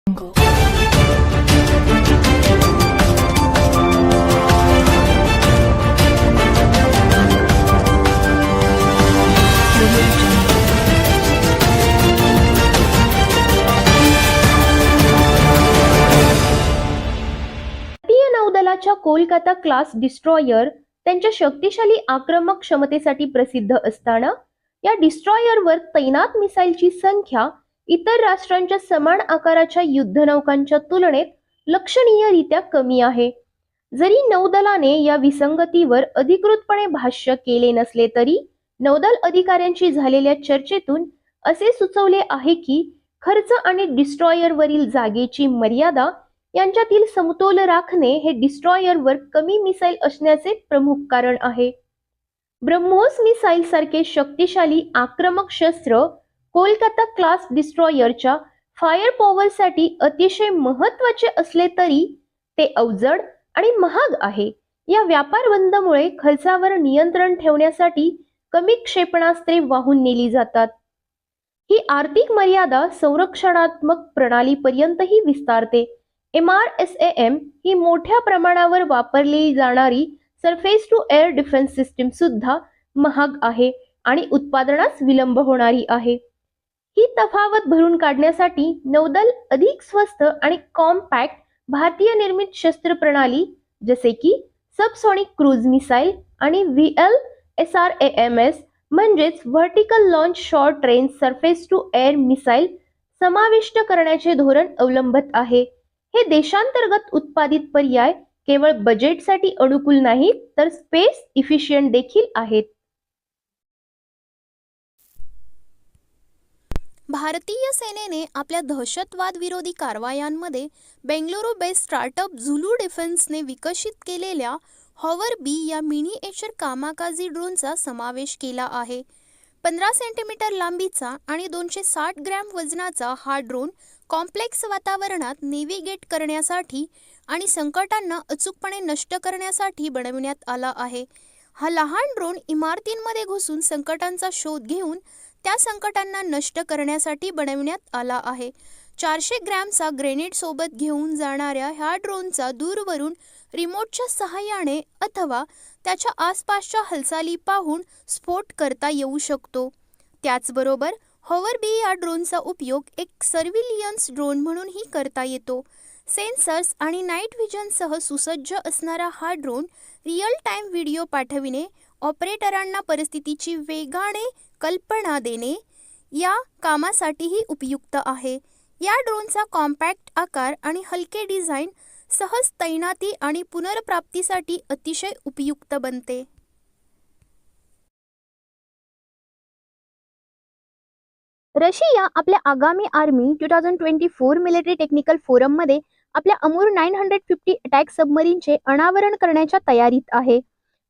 भारतीय नौदलाच्या Kolkata class destroyer त्यांच्या शक्तिशाली आक्रमक क्षमतेसाठी प्रसिद्ध असताना या डिस्ट्रॉयरवर तैनात मिसाईलची संख्या इतर राष्ट्रांच्या समान आकाराच्या युद्धनौकांच्या तुलनेत लक्षणीयरित्या कमी आहे. जरी नौदलाने या विसंगतीवर अधिकृतपणे भाष्य केले नसले तरी नौदल अधिकाऱ्यांशी झालेल्या चर्चेतून असे सुचवले आहे की खर्च आणि डिस्ट्रॉयरवरील जागेची मर्यादा यांच्यातील समतोल राखणे हे डिस्ट्रॉयरवर कमी मिसाईल असण्याचे प्रमुख कारण आहे. ब्रह्मोस मिसाईल सारखे शक्तिशाली आक्रमक शस्त्र कोलकाता क्लास डिस्ट्रॉयरच्या फायर पॉवरसाठी अतिशय महत्त्वाचे असले तरी ते अवजड आणि महाग आहे. या व्यापार बंदमुळे खर्चावर नियंत्रण ठेवण्यासाठी कमी क्षेपणास्त्रे वाहून नेली जातात. ही आर्थिक मर्यादा संरक्षणात्मक प्रणालीपर्यंतही विस्तारते. MRSAM ही मोठ्या प्रमाणावर वापरली जाणारी surface to air defence system सुद्धा महाग आहे आणि उत्पादनास विलंब होणारी आहे. ही तफावत भरून काढण्यासाठी नौदल अधिक स्वस्त आणि कॉम्पॅक्ट भारतीय निर्मित शस्त्र प्रणाली जसे की सबसोनिक क्रूज मिसाईल आणि VLSRAMS म्हणजेच vertical launch short range surface to air missile समाविष्ट करण्याचे धोरण अवलंबत आहे. हे देशांतर्गत उत्पादित पर्याय केवळ बजेटसाठी अनुकूल नाहीत तर स्पेस इफिशियंट देखील आहेत. भारतीय सेनेने आपल्या दहशतवाद विरोधी कारवायांमध्ये बेंगळुरू बेस्ड स्टार्टअप झुलू डिफेन्सने विकसित केलेल्या हॉवर बी या मिनिएचर कामाकाजी ड्रोनचा समावेश केला आहे. 15 सेंटीमीटर लांबीचा आणि 260 ग्रॅम वजनाचा हा ड्रोन कॉम्प्लेक्स वातावरणात नेव्हिगेट करण्यासाठी आणि संकटांना अचूकपणे नष्ट करण्यासाठी बनविण्यात आला आहे. हा लहान ड्रोन इमारतींमध्ये घुसून संकटांचा शोध घेऊन त्या संकटांना नष्ट करण्यासाठी बनविण्यात आला आहे. 400 ग्रॅमचा ग्रेनेड सोबत घेऊन जाणाऱ्या ह्या ड्रोनचा दूरवरून रिमोटच्या सहाय्याने अथवा त्याच्या आसपासच्या हालचाली पाहून स्फोट करता येऊ शकतो. त्याचबरोबर हॉवर बी या ड्रोनचा उपयोग एक सर्व्हिलियन्स ड्रोन म्हणूनही करता येतो. सेन्सर्स आणि नाईट व्हिजनसह सुसज्ज असणारा हा ड्रोन रिअल टाईम व्हिडिओ पाठविणे, ऑपरेटरांना परिस्थितीची वेगाने कल्पना देणे या कामासाठीही उपयुक्त आहे. या ड्रोनचा कॉम्पॅक्ट आकार आणि हलके डिझाईन सहज तैनाती आणि पुनर्प्राप्तीसाठी अतिशय उपयुक्त बनते. रशिया आपल्या आगामी आर्मी 2024 मिलिटरी टेक्निकल फोरममध्ये आपल्या अमूर 950 अटॅक सबमरीनचे अनावरण करण्याच्या तयारीत आहे.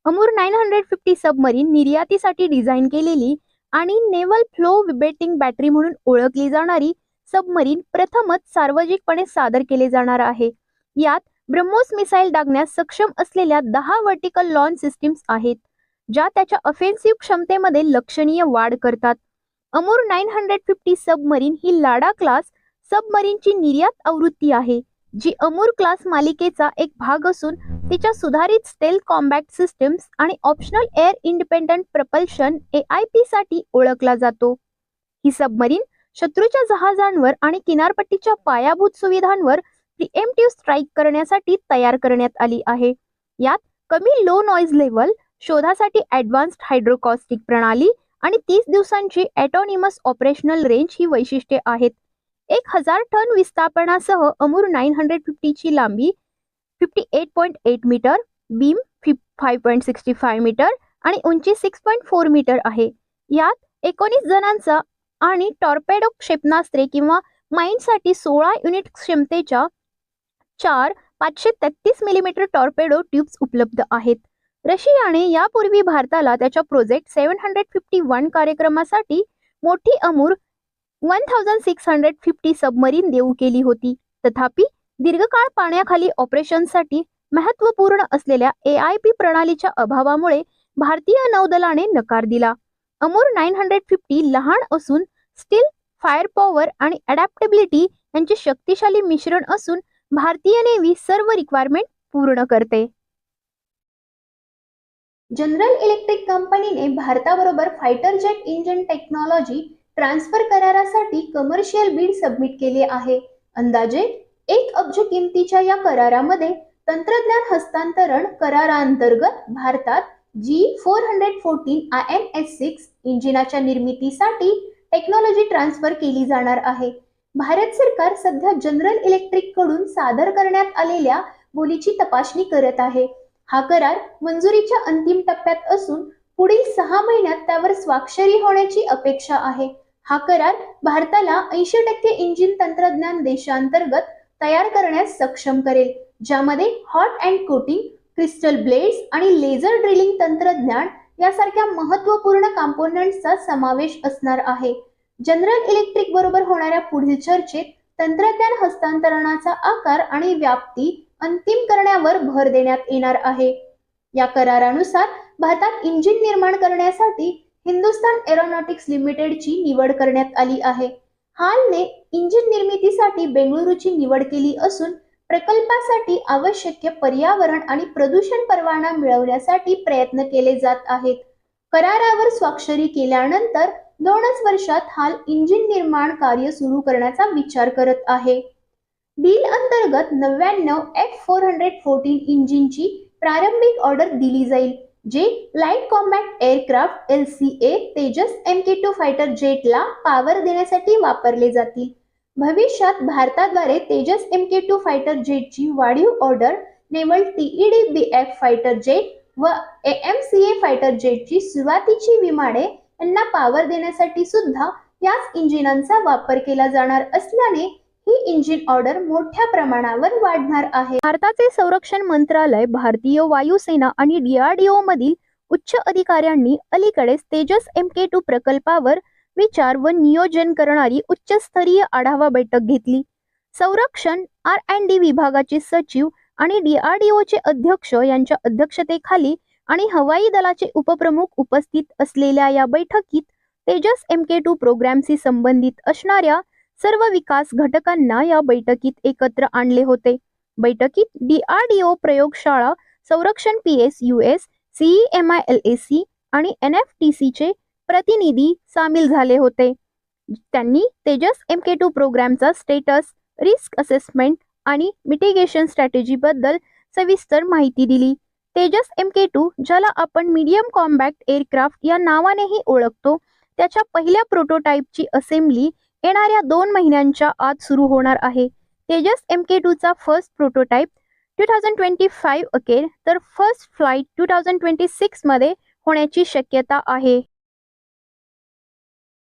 अमूर 950 सबमरीन निर्यातीसाठी डिझाईन केलेली आणि नेव्हल फ्लो विबेटिंग बॅटरी म्हणून ओळखली जाणारी सबमरीन प्रथमच सार्वजनिकपणे सादर केले जाणार आहे. यात ब्रह्मोस मिसाईल डागण्यास सक्षम असलेल्या 10 व्हर्टिकल लॉन्च सिस्टीम्स आहेत, ज्या त्याच्या ऑफेन्सिव्ह क्षमतेमध्ये लक्षणीय वाढ करतात. अमूर 950 सबमरीन ही लाडा क्लास सबमरीनची निर्यात आवृत्ती आहे, जी अमूर क्लास मालिकेचा एक भाग असून तिच्या सुधारित स्टेल्थ कॉम्बॅट सिस्टीम्स आणि optional air independent propulsion AIP साठी ओळखला जातो. ही सबमरीन शत्रूच्या जहाजांवर आणि किनारपट्टीच्या पायाभूत सुविधांवर प्रिएम्प्टिव्ह स्ट्राईक करण्यासाठी तयार करण्यात आली आहे. यात कमी लो नॉईज लेव्हल शोधासाठी ॲडव्हान्स्ड हायड्रोकॉस्टिक प्रणाली आणि 30 दिवसांची ऑटोनॉमस ऑपरेशनल रेंज ही वैशिष्ट्ये आहेत. 1000 टन विस्थापनासह अमूर 950 ची लांबी 58.8 मीटर, बीम 5.65 मीटर आणि उंची 6.4 मीटर आहे. यात 19 जणांचा आणि टॉर्पेडो क्षेपणास्त्रे किंवा माइनसाठी 16 युनिट क्षमतेच्या 4 533 मिलीमीटर टॉर्पेडो ट्यूब्स उपलब्ध आहेत. रशियाने यापूर्वी भारताला त्याच्या प्रोजेक्ट 751 कार्यक्रमासाठी मोठी अमूर 1650 सबमरीन देऊ केली होती. तथापि दीर्घकाळ पाण्याखाली ऑपरेशनसाठी महत्त्वपूर्ण असलेल्या AIP प्रणालीच्या अभावामुळे भारतीय नौदलाने नकार दिला. अमूर 950 लहान असून स्टील फायर पॉवर आणि अडॅप्टेबिलिटी यांचे शक्तिशाली मिश्रण असून भारतीय नेव्ही सर्व रिक्वायरमेंट पूर्ण करते. जनरल इलेक्ट्रिक कंपनीने भारताबरोबर fighter jet engine technology transfer करारासाठी कमर्शियल बिड सबमिट केले आहे. अंदाजे 1 अब्ज किमतीच्या या करारामध्ये तंत्रज्ञान हस्तांतरण कराराअंतर्गत भारतात G414 INS6 इंजिनाच्या निर्मितीसाठी टेक्नॉलॉजी ट्रान्सफर केली जाणार आहे. भारत सरकार सध्या जनरल इलेक्ट्रिक कडून सादर करण्यात आलेल्या बोलीची तपासणी करत आहे. हा करार मंजुरीच्या अंतिम टप्प्यात असून पुढील 6 महिन्यात त्यावर स्वाक्षरी होण्याची अपेक्षा आहे. हा करार भारताला 80% इंजिन तंत्रज्ञान देशांतर्गत तयार करण्यास सक्षम करेल, ज्यामध्ये hot and coating, crystal blades आणि लेझर ड्रिलिंग तंत्रज्ञान यासारख्या महत्त्वपूर्ण कंपोनेंट्सचा समावेश असणार आहे. जनरल इलेक्ट्रिक बरोबर होणाऱ्या पुढील चर्चेत तंत्रज्ञान हस्तांतरणाचा आकार आणि व्याप्ती अंतिम करण्यावर भर देण्यात येणार आहे. या करारानुसार भारतात इंजिन निर्माण करण्यासाठी हिंदुस्तान एरोनॉटिक्स लिमिटेडची निवड करण्यात आली आहे. हालने इंजिन निर्मितीसाठी बेंगळुरूची निवड केली असून प्रकल्पासाठी आवश्यक पर्यावरण आणि प्रदूषण परवाना मिळवण्यासाठी प्रयत्न केले जात आहेत. करारावर स्वाक्षरी केल्यानंतर 2च वर्षात हाल इंजिन निर्माण कार्य सुरू करण्याचा विचार करत आहे. डील अंतर्गत 99 F414 इंजिनची प्रारंभिक ऑर्डर दिली जाईल, जे light combat aircraft LCA Tejas MK2 fighter जेटला पॉवर देण्यासाठी वापरले जातील. भविष्यात भारताद्वारे तेजस MK2 फायटर जेटची वाढीव order naval TED-BF fighter jet व AMCA फायटर जेटची सुरुवातीची विमाने यांना पॉवर देण्यासाठी सुद्धा याच इंजिनांचा वापर केला जाणार असल्याने ही इंजिन ऑर्डर मोठ्या प्रमाणावर वाढणार आहे. भारताचे संरक्षण मंत्रालय, भारतीय वायुसेना आणि DRDO मधील उच्च अधिकाऱ्यांनी अलीकडेच तेजस MK2 प्रकल्पावर विचार व नियोजन करणारी उच्चस्तरीय आढावा बैठक घेतली. संरक्षण R&D विभागाचे सचिव आणि DRDOचे अध्यक्ष यांच्या अध्यक्षतेखाली आणि हवाई दलाचे उपप्रमुख उपस्थित असलेल्या या बैठकीत तेजस MK2 प्रोग्रामशी संबंधित असणाऱ्या सर्व विकास घटकांना या बैठकीत एकत्र आणले होते. बैठकीत DRDO प्रयोगशाळा, संरक्षण PSUS, CEMILAC आणि NFTCचे प्रतिनिधी सामील झाले होते. त्यांनी तेजस MK2 प्रोग्रामचा स्टेटस, रिस्क असेसमेंट आणि मिटिगेशन स्ट्रॅटेजी बद्दल सविस्तर माहिती दिली. तेजस MK2, ज्याला आपण मीडियम कॉम्बॅक्ट एअरक्राफ्ट या नावानेही ओळखतो, त्याच्या पहिल्या प्रोटोटाइपची असेंब्ली येणाऱ्या 2 महिन्यांच्या आत सुरू होणार आहे. तेजस MK2 चा फर्स्ट प्रोटोटाइप 2025 अखेर तर फर्स्ट फ्लाइट 2026 मध्ये होण्याची शक्यता आहे.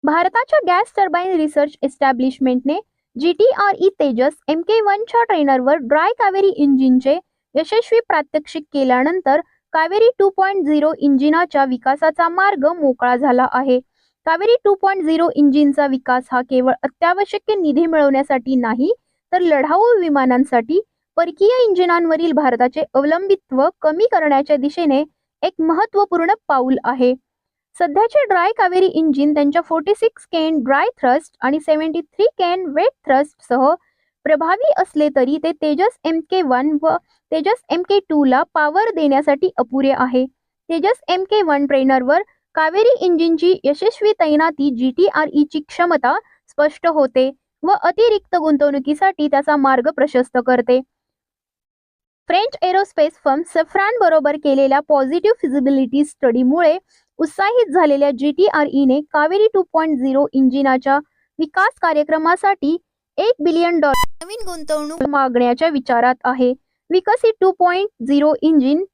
भारताच्या गॅस टर्बाइन रिसर्च एस्टॅब्लिशमेंटने GTRE तेजस MK1 च्या ट्रेनरवर ड्राय कावेरी इंजिनचे यशस्वी प्रात्यक्षिक केल्यानंतर कावेरी 2.0 इंजिनाच्या विकासाचा मार्ग मोकळा झाला आहे. कावेरी 2.0 इंजिनचा विकास हा केवळ अत्यावश्यक निधी मिळवण्यासाठी नाही, तर लढाऊ विमानांसाठी परकीय इंजिनांवरील भारताचे अवलंबित्व कमी करण्याच्या दिशेने एक महत्त्वपूर्ण पाऊल आहे. सध्याचे ड्राय कावेरी इंजिन त्यांच्या 46 kN ड्राय थ्रस्ट आणि 73 kN वेट थ्रस्ट सह प्रभावी असले तरी ते तेजस MK1 व तेजस MK2 ला पॉवर देण्यासाठी अपुरे आहे. तेजस MK1 ट्रेनरवर कावेरी इंजिनची यशस्वी तैनाती GTRE ची क्षमता स्पष्ट होते व अतिरिक्त गुंतवणुकीसाठी त्याचा मार्ग प्रशस्त करते. फ्रेंच एरोस्पेस फर्म सफ्रान बरोबर केलेल्या पॉझिटिव्ह फिजिबिलिटी स्टडीमुळे उत्साहित झालेल्या GTRE ने कावेरी 2.0 इंजिनाच्या विकास कार्यक्रमासाठी $1 बिलियन नवीन गुंतवणूक मागण्याच्या विचारात आहे. विकसित 2.0 इंजिन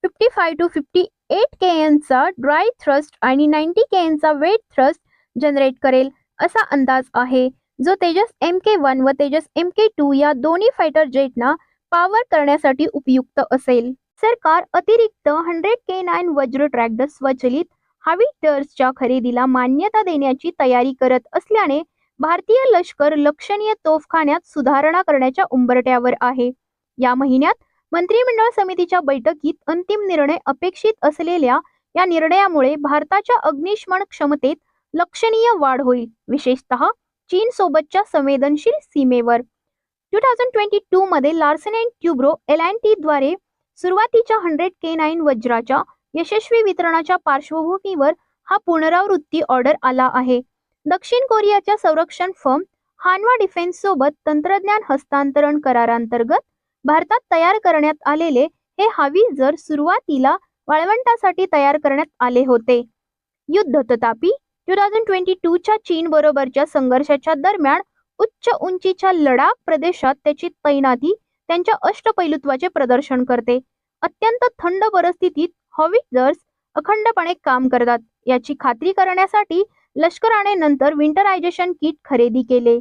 55 to 58 kN चा ड्राय थ्रस्ट आणि 90 kN चा वेट थ्रस्ट जनरेट करेल असा अंदाज आहे, जो तेजस MK1 व तेजस MK2 या दोन्ही फायटर जेटना पॉवर करण्यासाठी उपयुक्त असेल. सरकार अतिरिक्त 100 K9 वज्र ट्रॅक्टर स्वचलित हाविटर्सच्या खरेदीला मान्यता देण्याची तयारी करत असल्याने भारतीय लष्कर लक्षणीय तोफखान्यात सुधारणा करण्याच्या उंबरठ्यावर आहे. या महिन्यात मंत्रिमंडळ समितीच्या बैठकीत अंतिम निर्णय अपेक्षित असलेल्या या निर्णयामुळे भारताच्या अग्निशमन क्षमतेत लक्षणीय वाढ होईल. विशेषतः चीन सोबतच्या संवेदनशील सीमेवर. 2022 मध्ये लार्सन अँड ट्युब्रो L&T द्वारे सुरुवातीच्या 100K9 वज्राच्या यशस्वी वितरणाच्या पार्श्वभूमीवर हा पुनरावृत्ती ऑर्डर आला आहे. दक्षिण कोरियाच्या संरक्षण फर्म हानवा डिफेन्स सोबत तंत्रज्ञान हस्तांतरण करारांतर्गत भारतात तयार करण्यात आलेले हे हावित्झर सुरुवातीला वाळवंटासाठी तयार करण्यात आले होते. युद्ध. तथापि 2022च्या चीन बरोबरच्या संघर्षाच्या दरम्यान उच्च उंचीच्या लडाख प्रदेशात त्याची तैनाती त्यांच्या अष्टपैलुत्वाचे प्रदर्शन करते. अत्यंत थंड परिस्थितीत हॉवित्झर्स अखंडपणे काम करतात याची खात्री करण्यासाठी लष्कराने नंतर विंटरायझेशन किट खरेदी केले.